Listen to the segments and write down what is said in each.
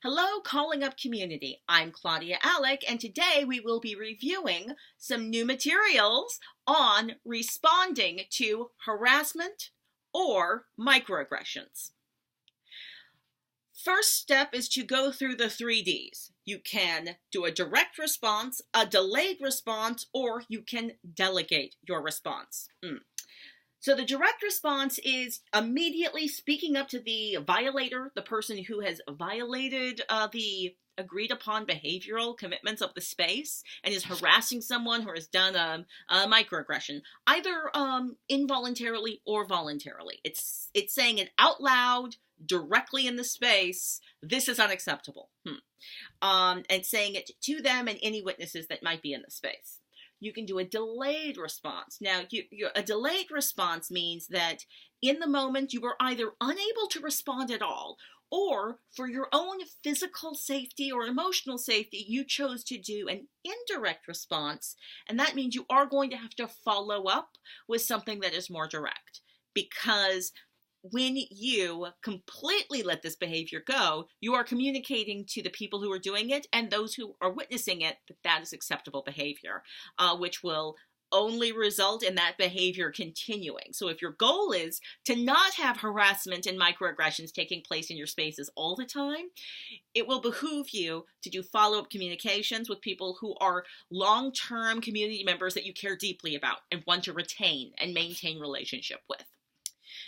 Hello, Calling Up Community. I'm Claudia Alec, and today we will be reviewing some new materials on responding to harassment or microaggressions. First step is to go through the 3Ds. You can do a direct response, a delayed response, or you can delegate your response. So the direct response is immediately speaking up to the violator, the person who has violated the agreed upon behavioral commitments of the space and is harassing someone who has done a microaggression, either involuntarily or voluntarily. It's saying it out loud, directly in the space, this is unacceptable. And saying it to them and any witnesses that might be in the space. You can do a delayed response. Now, a delayed response means that in the moment you were either unable to respond at all, or for your own physical safety or emotional safety, you chose to do an indirect response, and that means you are going to have to follow up with something that is more direct. Because when you completely let this behavior go, you are communicating to the people who are doing it and those who are witnessing it that that is acceptable behavior, which will only result in that behavior continuing. So if your goal is to not have harassment and microaggressions taking place in your spaces all the time, it will behoove you to do follow-up communications with people who are long-term community members that you care deeply about and want to retain and maintain relationship with.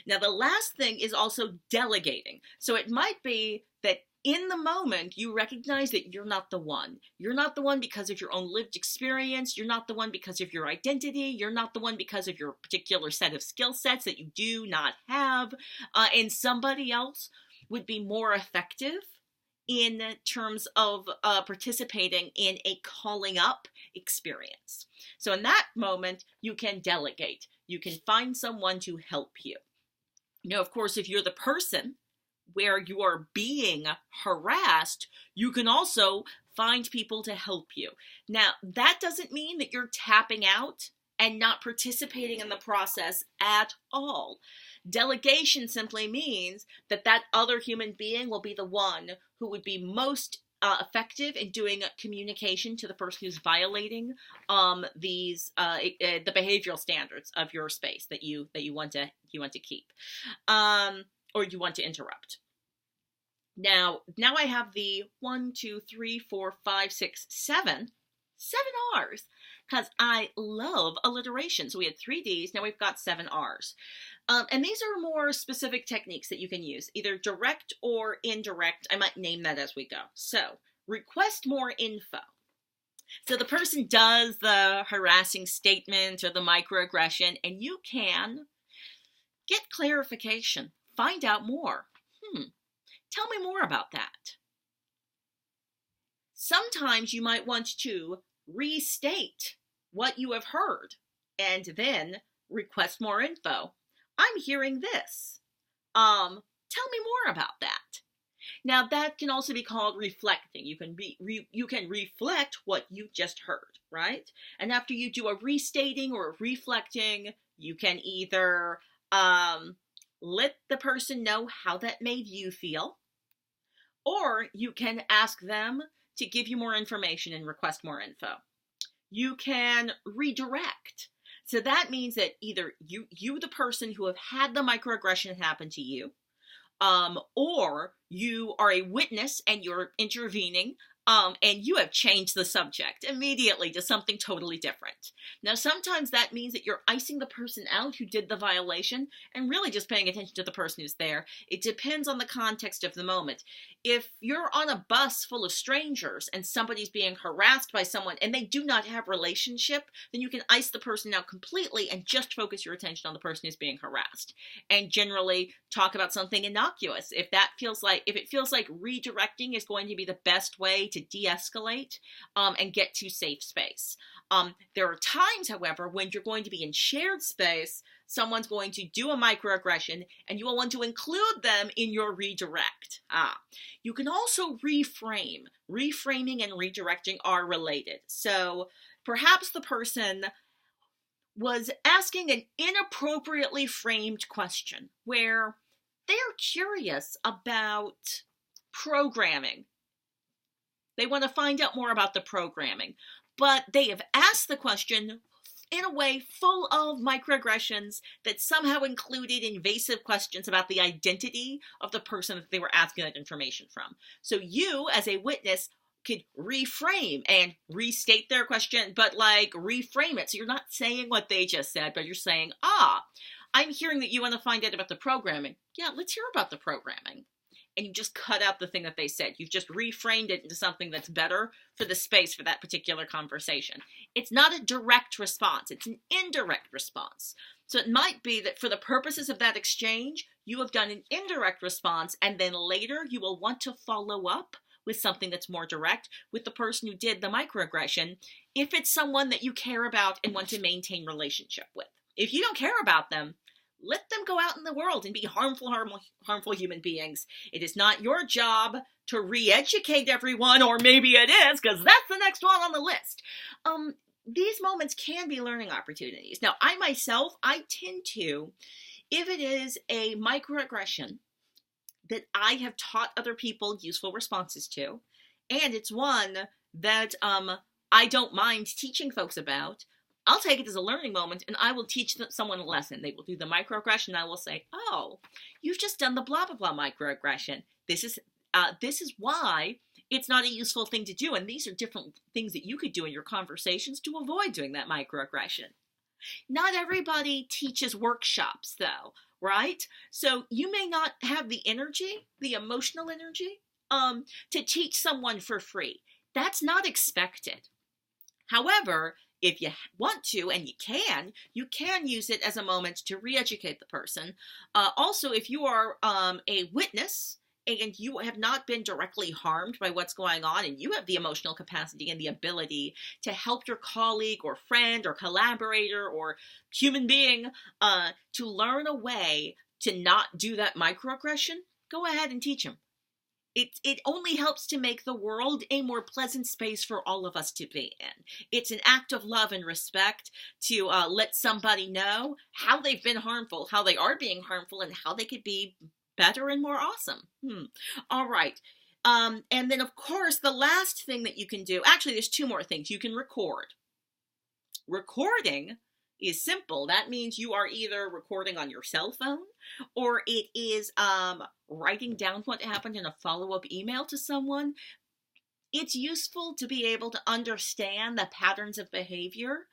Now, the last thing is also delegating. So it might be that in the moment, you recognize that you're not the one. You're not the one because of your own lived experience. You're not the one because of your identity. You're not the one because of your particular set of skill sets that you do not have. And somebody else would be more effective in terms of participating in a calling up experience. So in that moment, you can delegate. You can find someone to help you. Now, of course, if you're the person where you are being harassed, you can also find people to help you. Now, that doesn't mean that you're tapping out and not participating in the process at all. Delegation simply means that that other human being will be the one who would be most effective in doing communication to the person who's violating the behavioral standards of your space that you want to keep, or you want to interrupt. Now I have the 1, 2, 3, 4, 5, 6, 7 R's because I love alliteration. So we had 3 D's, now we've got 7 R's. And these are more specific techniques that you can use, either direct or indirect. I might name that as we go. So, request more info. So the person does the harassing statement or the microaggression, and you can get clarification, find out more. Tell me more about that. Sometimes you might want to restate what you have heard and then request more info. I'm hearing this. Tell me more about that. Now that can also be called reflecting. You can reflect what you just heard, right? And after you do a restating or a reflecting, you can either let the person know how that made you feel, or you can ask them to give you more information and request more info. You can redirect. So that means that either you, the person who have had the microaggression happen to you, or you are a witness and you're intervening, and you have changed the subject immediately to something totally different. Now, sometimes that means that you're icing the person out who did the violation and really just paying attention to the person who's there. It depends on the context of the moment. If you're on a bus full of strangers and somebody's being harassed by someone and they do not have relationship, then you can ice the person out completely and just focus your attention on the person who's being harassed. And generally talk about something innocuous. If it feels like redirecting is going to be the best way to de-escalate and get to safe space. There are times, however, when you're going to be in shared space, someone's going to do a microaggression and you will want to include them in your redirect. You can also reframe. Reframing and redirecting are related. So perhaps the person was asking an inappropriately framed question where they're curious about programming They want to find out more about the programming. But they have asked the question in a way full of microaggressions that somehow included invasive questions about the identity of the person that they were asking that information from. So you, as a witness, could reframe and restate their question, but like reframe it. So you're not saying what they just said, but you're saying, I'm hearing that you want to find out about the programming. Yeah, let's hear about the programming. And you just cut out the thing that they said. You've just reframed it into something that's better for the space for that particular conversation. It's not a direct response. It's an indirect response. So it might be that for the purposes of that exchange, you have done an indirect response, and then later you will want to follow up with something that's more direct with the person who did the microaggression, if it's someone that you care about and want to maintain relationship with. If you don't care about them, let them go out in the world and be harmful human beings. It is not your job to re-educate everyone, or maybe it is, because that's the next one on the list. These moments can be learning opportunities. Now, I myself, I tend to, if it is a microaggression that I have taught other people useful responses to, and it's one that I don't mind teaching folks about, I'll take it as a learning moment, and I will teach someone a lesson. They will do the microaggression, and I will say, oh, you've just done the blah, blah, blah microaggression. This is why it's not a useful thing to do, and these are different things that you could do in your conversations to avoid doing that microaggression. Not everybody teaches workshops, though, right? So you may not have the energy, the emotional energy, to teach someone for free. That's not expected. However, if you want to, and you can use it as a moment to re-educate the person. Also, if you are a witness and you have not been directly harmed by what's going on, and you have the emotional capacity and the ability to help your colleague or friend or collaborator or human being to learn a way to not do that microaggression, go ahead and teach them. It only helps to make the world a more pleasant space for all of us to be in. It's an act of love and respect to let somebody know how they've been harmful, how they are being harmful, and how they could be better and more awesome. All right. And then, of course, the last thing that you can do, actually, there's two more things. You can record. Recording is simple. That means you are either recording on your cell phone, or it is writing down what happened in a follow-up email to someone. It's useful to be able to understand the patterns of behavior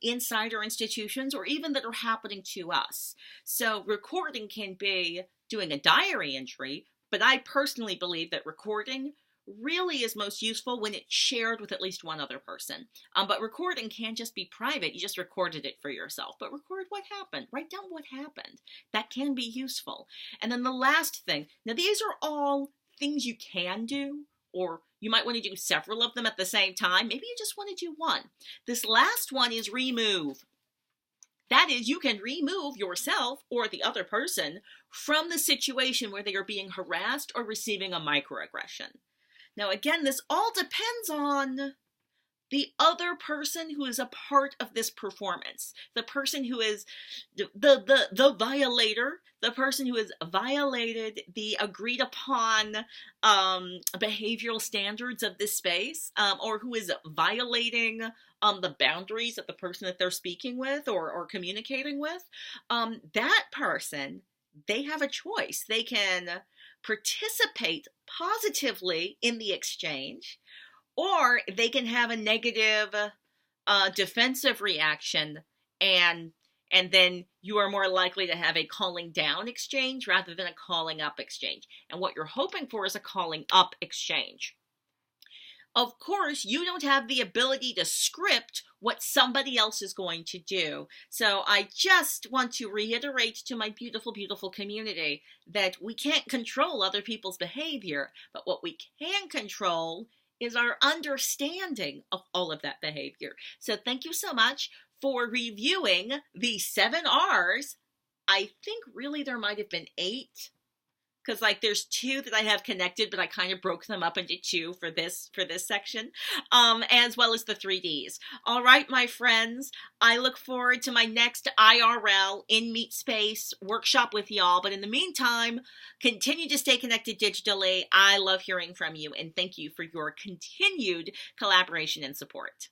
inside our institutions, or even that are happening to us. So recording can be doing a diary entry, but I personally believe that recording really is most useful when it's shared with at least one other person. But recording can just be private. You just recorded it for yourself. But record what happened. Write down what happened. That can be useful. And then the last thing. Now, these are all things you can do, or you might want to do several of them at the same time. Maybe you just want to do one. This last one is remove. That is, you can remove yourself or the other person from the situation where they are being harassed or receiving a microaggression. Now, again, this all depends on the other person who is a part of this performance. The person who is the violator, the person who has violated the agreed upon behavioral standards of this space, or who is violating the boundaries of the person that they're speaking with or communicating with. That person, they have a choice. They can participate positively in the exchange, or they can have a negative defensive reaction, and then you are more likely to have a calling down exchange rather than a calling up exchange. And what you're hoping for is a calling up exchange. Of course, you don't have the ability to script what somebody else is going to do. So I just want to reiterate to my beautiful, beautiful community that we can't control other people's behavior, but what we can control is our understanding of all of that behavior. So thank you so much for reviewing the 7 R's. I think really there might have been 8. because like there's two that I have connected, but I kind of broke them up into two for this section, as well as the 3Ds. All right, my friends, I look forward to my next IRL in Meet Space workshop with y'all. But in the meantime, continue to stay connected digitally. I love hearing from you, and thank you for your continued collaboration and support.